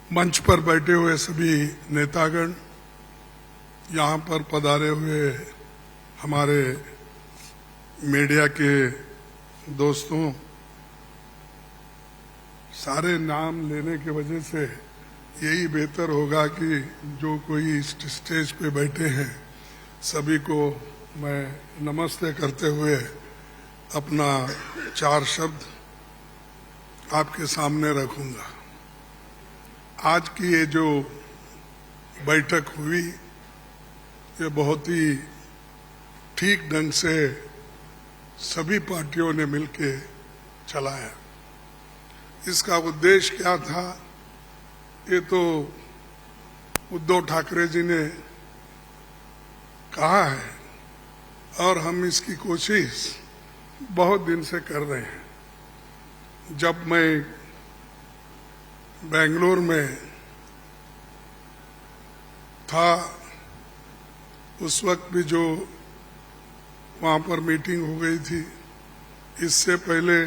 मंच पर बैठे हुए सभी नेतागण, यहाँ पर पधारे हुए हमारे मीडिया के दोस्तों, सारे नाम लेने की वजह से यही बेहतर होगा कि जो कोई स्टेज पे बैठे हैं सभी को मैं नमस्ते करते हुए अपना 4 शब्द आपके सामने रखूंगा। आज की ये जो बैठक हुई ये बहुत ही ठीक ढंग से सभी पार्टियों ने मिलके चलाया। इसका उद्देश्य क्या था ये तो उद्धव ठाकरे जी ने कहा है और हम इसकी कोशिश बहुत दिन से कर रहे हैं। जब मैं बेंगलोर में था उस वक्त भी जो वहाँ पर मीटिंग हो गई थी, इससे पहले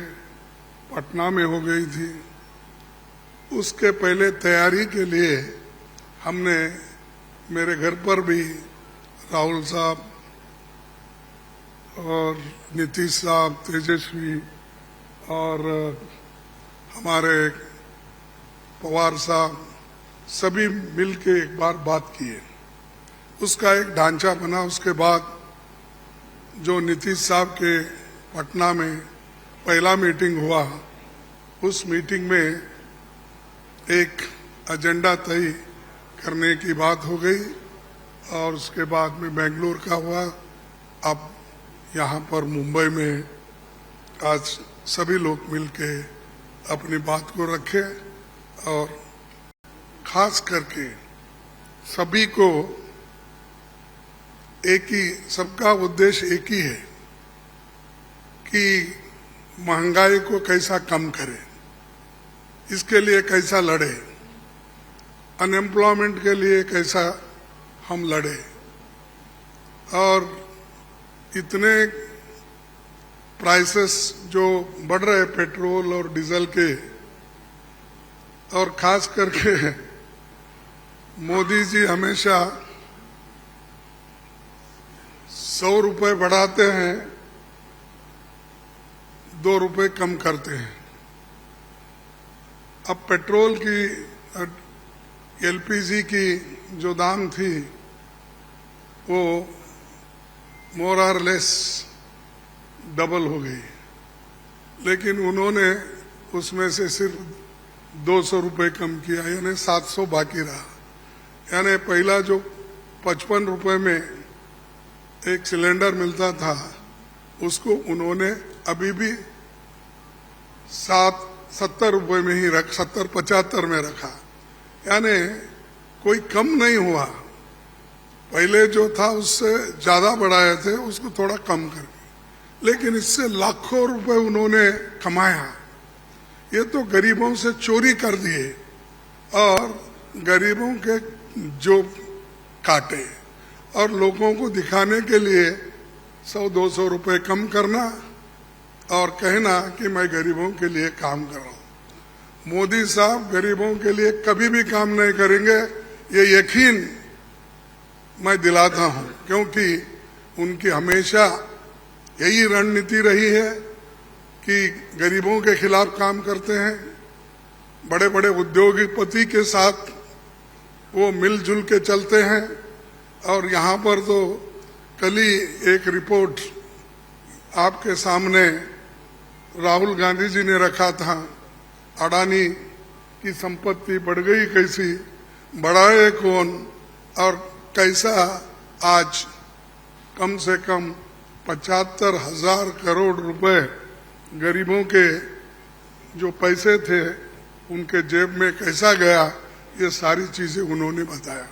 पटना में हो गई थी। उसके पहले तैयारी के लिए हमने मेरे घर पर भी राहुल साहब और नीतीश साहब, तेजस्वी और हमारे पवार साहब सभी मिलके एक बार बात किए। उसका एक ढांचा बना। उसके बाद जो नीतीश साहब के पटना में पहला मीटिंग हुआ, उस मीटिंग में एक एजेंडा तय करने की बात हो गई और उसके बाद में बेंगलोर का हुआ। अब यहाँ पर मुंबई में आज सभी लोग मिलके अपनी बात को रखे और खास करके सभी को एक ही, सबका उद्देश्य एक ही है कि महंगाई को कैसा कम करें, इसके लिए कैसा लड़े, अनएम्प्लॉयमेंट के लिए कैसा हम लड़े। और इतने प्राइसेस जो बढ़ रहे पेट्रोल और डीजल के, और खास करके मोदी जी हमेशा 100 रुपए बढ़ाते हैं, 2 रुपए कम करते हैं। अब पेट्रोल की, एलपीजी की जो दाम थी वो मोर और लेस डबल हो गई, लेकिन उन्होंने उसमें से सिर्फ 200 रुपए कम किया, यानी 700 बाकी रहा। यानी पहला जो 55 रुपए में एक सिलेंडर मिलता था उसको उन्होंने अभी भी 70 रुपए में ही 70-75 में रखा। यानी कोई कम नहीं हुआ, पहले जो था उससे ज्यादा बढ़ाए थे, उसको थोड़ा कम करके, लेकिन इससे लाखों रुपए उन्होंने कमाया। ये तो गरीबों से चोरी कर दिए और गरीबों के जो काटे और लोगों को दिखाने के लिए 100-200 रुपए कम करना और कहना कि मैं गरीबों के लिए काम कर रहा हूं। मोदी साहब गरीबों के लिए कभी भी काम नहीं करेंगे, ये यकीन मैं दिलाता हूं, क्योंकि उनकी हमेशा यही रणनीति रही है कि गरीबों के खिलाफ काम करते हैं। बड़े बड़े उद्योगपति के साथ वो मिलजुल के चलते हैं। और यहाँ पर तो कल ही एक रिपोर्ट आपके सामने राहुल गांधी जी ने रखा था, अडानी की संपत्ति बढ़ गई कैसी, बढ़ाए कौन, और कैसा आज कम से कम 75,000 करोड़ रुपए गरीबों के जो पैसे थे उनके जेब में कैसा गया, ये सारी चीजें उन्होंने बताया।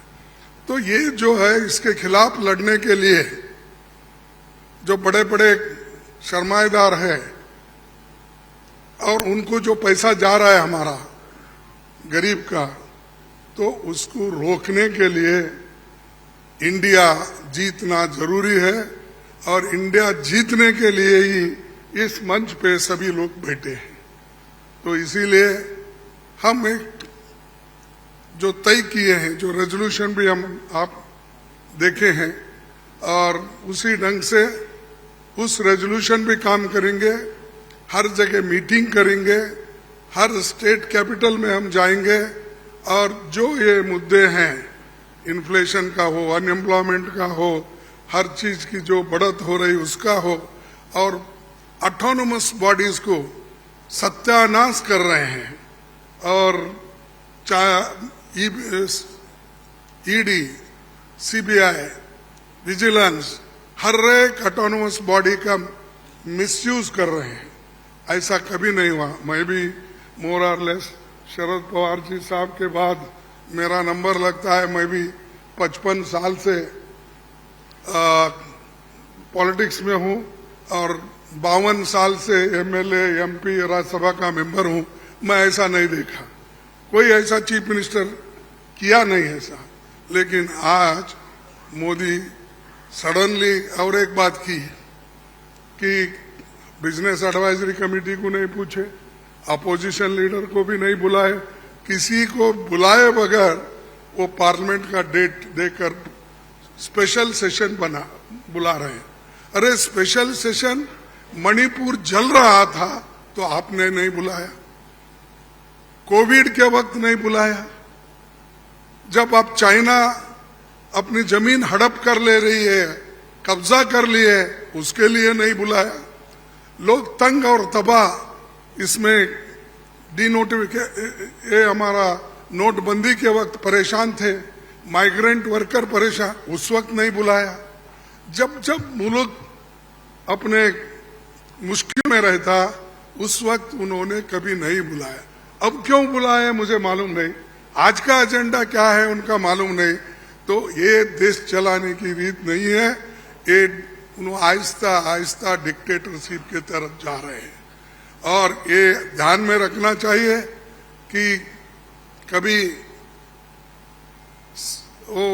तो ये जो है, इसके खिलाफ लड़ने के लिए जो बड़े बड़े सरमाएदार है और उनको जो पैसा जा रहा है हमारा गरीब का, तो उसको रोकने के लिए इंडिया जीतना जरूरी है। और इंडिया जीतने के लिए ही इस मंच पे सभी लोग बैठे हैं। तो इसीलिए हम एक जो तय किए हैं, जो रेजोल्यूशन भी हम आप देखे हैं, और उसी ढंग से उस रेजोल्यूशन भी काम करेंगे। हर जगह मीटिंग करेंगे, हर स्टेट कैपिटल में हम जाएंगे और जो ये मुद्दे हैं, इन्फ्लेशन का हो, अनएम्प्लॉयमेंट का हो, हर चीज की जो बढ़त हो रही उसका हो, और ऑटोनोमस बॉडीज को सत्यानाश कर रहे हैं। और चाहे ईडी, सीबीआई, विजिलेंस, हर एक ऑटोनोमस बॉडी का मिसयूज कर रहे हैं। ऐसा कभी नहीं हुआ। मैं भी मोर और लेस शरद पवार जी साहब के बाद मेरा नंबर लगता है। मैं भी 55 साल से पॉलिटिक्स में हूं और 52 साल से एमएलए, एमपी, राज्यसभा का मेंबर हूं। मैं ऐसा नहीं देखा, कोई ऐसा चीफ मिनिस्टर किया नहीं ऐसा। लेकिन आज मोदी सडनली और एक बात की कि बिजनेस एडवाइजरी कमेटी को नहीं पूछे, अपोजिशन लीडर को भी नहीं बुलाए, किसी को बुलाए बगैर वो पार्लियामेंट का डेट देकर स्पेशल सेशन बुला रहे हैं। अरे स्पेशल सेशन, मणिपुर जल रहा था तो आपने नहीं बुलाया, कोविड के वक्त नहीं बुलाया, जब आप चाइना अपनी जमीन हड़प कर ले रही है, कब्जा कर लिए, उसके लिए नहीं बुलाया। लोग तंग और तबाह इसमें ये हमारा नोटबंदी के वक्त परेशान थे, माइग्रेंट वर्कर परेशान, उस वक्त नहीं बुलाया। जब जब मुल्क अपने मुश्किल में रहता उस वक्त उन्होंने कभी नहीं बुलाया। अब क्यों बुलाया मुझे मालूम नहीं, आज का एजेंडा क्या है उनका मालूम नहीं। तो ये देश चलाने की रीत नहीं है, ये आहिस्ता आहिस्ता डिक्टेटरशिप की तरफ जा रहे हैं। और ये ध्यान में रखना चाहिए कि कभी वो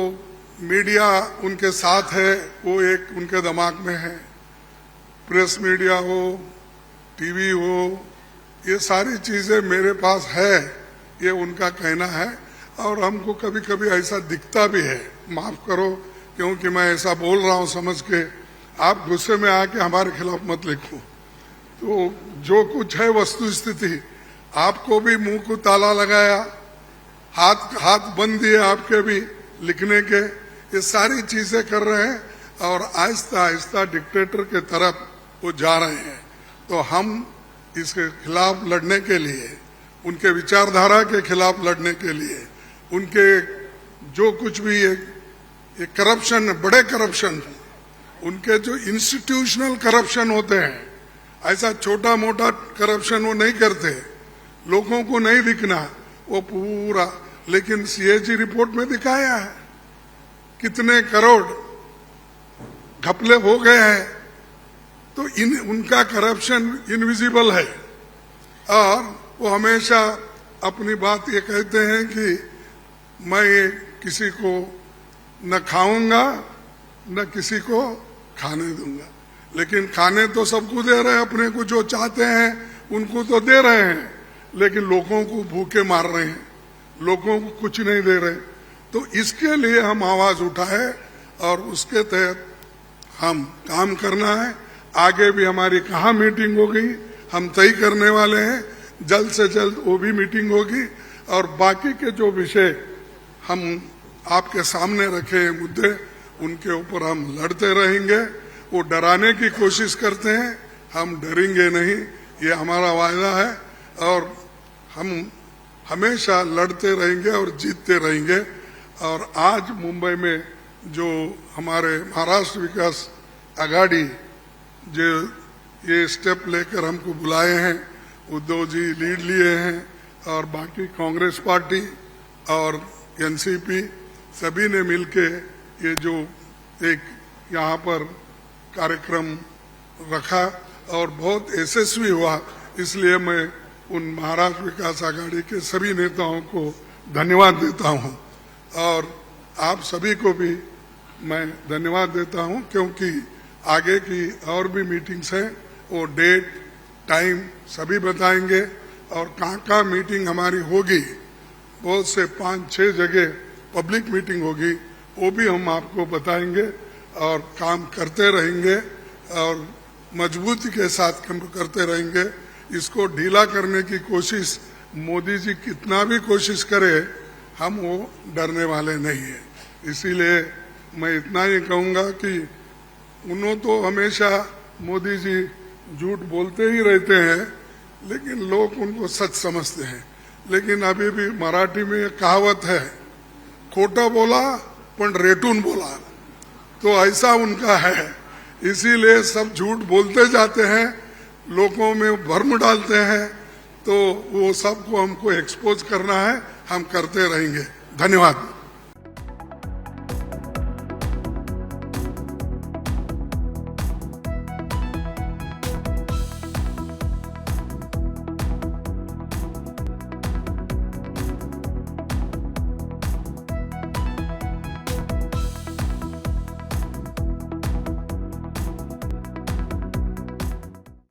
मीडिया उनके साथ है, वो एक उनके दिमाग में है, प्रेस मीडिया हो, टीवी हो, ये सारी चीजें मेरे पास है, ये उनका कहना है। और हमको कभी कभी ऐसा दिखता भी है, माफ करो क्योंकि मैं ऐसा बोल रहा हूं समझ के, आप गुस्से में आके हमारे खिलाफ मत लिखो। तो जो कुछ है वस्तु स्थिति, आपको भी मुंह को ताला लगाया, हाथ बंद दिए आपके भी लिखने के, ये सारी चीजें कर रहे हैं और आहिस्ता आहिस्ता डिक्टेटर के तरफ वो जा रहे हैं। तो हम इसके खिलाफ लड़ने के लिए, उनके विचारधारा के खिलाफ लड़ने के लिए, उनके जो कुछ भी ये करप्शन, बड़े करप्शन, उनके जो इंस्टीट्यूशनल करप्शन होते हैं, ऐसा छोटा मोटा करप्शन वो नहीं करते, लोगों को नहीं दिखना वो पूरा। लेकिन सीएजी रिपोर्ट में दिखाया है कितने करोड़ घपले हो गए हैं। तो उनका करप्शन इनविजिबल है और वो हमेशा अपनी बात ये कहते हैं कि मैं किसी को न खाऊंगा न किसी को खाने दूंगा। लेकिन खाने तो सबको दे रहे हैं, अपने को जो चाहते हैं उनको तो दे रहे हैं, लेकिन लोगों को भूखे मार रहे हैं, लोगों को कुछ नहीं दे रहे। तो इसके लिए हम आवाज उठाए और उसके तहत हम काम करना है। आगे भी हमारी कहाँ मीटिंग होगी हम तय करने वाले हैं, जल्द से जल्द वो भी मीटिंग होगी। और बाकी के जो विषय हम आपके सामने रखे मुद्दे, उनके ऊपर हम लड़ते रहेंगे। वो डराने की कोशिश करते हैं, हम डरेंगे नहीं, ये हमारा वायदा है। और हम हमेशा लड़ते रहेंगे और जीतते रहेंगे। और आज मुंबई में जो हमारे महाराष्ट्र विकास आघाड़ी जो ये स्टेप लेकर हमको बुलाए हैं, उद्धव जी लीड लिए हैं और बाकी कांग्रेस पार्टी और एनसीपी सभी ने मिलके ये जो एक यहाँ पर कार्यक्रम रखा और बहुत यशस्वी हुआ। इसलिए मैं उन महाराष्ट्र विकास आघाड़ी के सभी नेताओं को धन्यवाद देता हूँ और आप सभी को भी मैं धन्यवाद देता हूँ, क्योंकि आगे की और भी मीटिंग्स हैं, वो डेट टाइम सभी बताएंगे और कहाँ मीटिंग हमारी होगी बहुत से 5-6 जगह पब्लिक मीटिंग होगी, वो भी हम आपको बताएंगे और काम करते रहेंगे और मजबूती के साथ काम करते रहेंगे। इसको ढीला करने की कोशिश मोदी जी कितना भी कोशिश करे, हम वो डरने वाले नहीं है। इसीलिए मैं इतना ही कहूँगा कि उन्होंने तो हमेशा मोदी जी झूठ बोलते ही रहते हैं, लेकिन लोग उनको सच समझते हैं। लेकिन अभी भी मराठी में एक कहावत है, खोटा बोला पण रेटून बोला, तो ऐसा उनका है। इसीलिए सब झूठ बोलते जाते हैं, लोगों में भ्रम डालते हैं, तो वो सबको हमको एक्सपोज करना है, हम करते रहेंगे। धन्यवाद।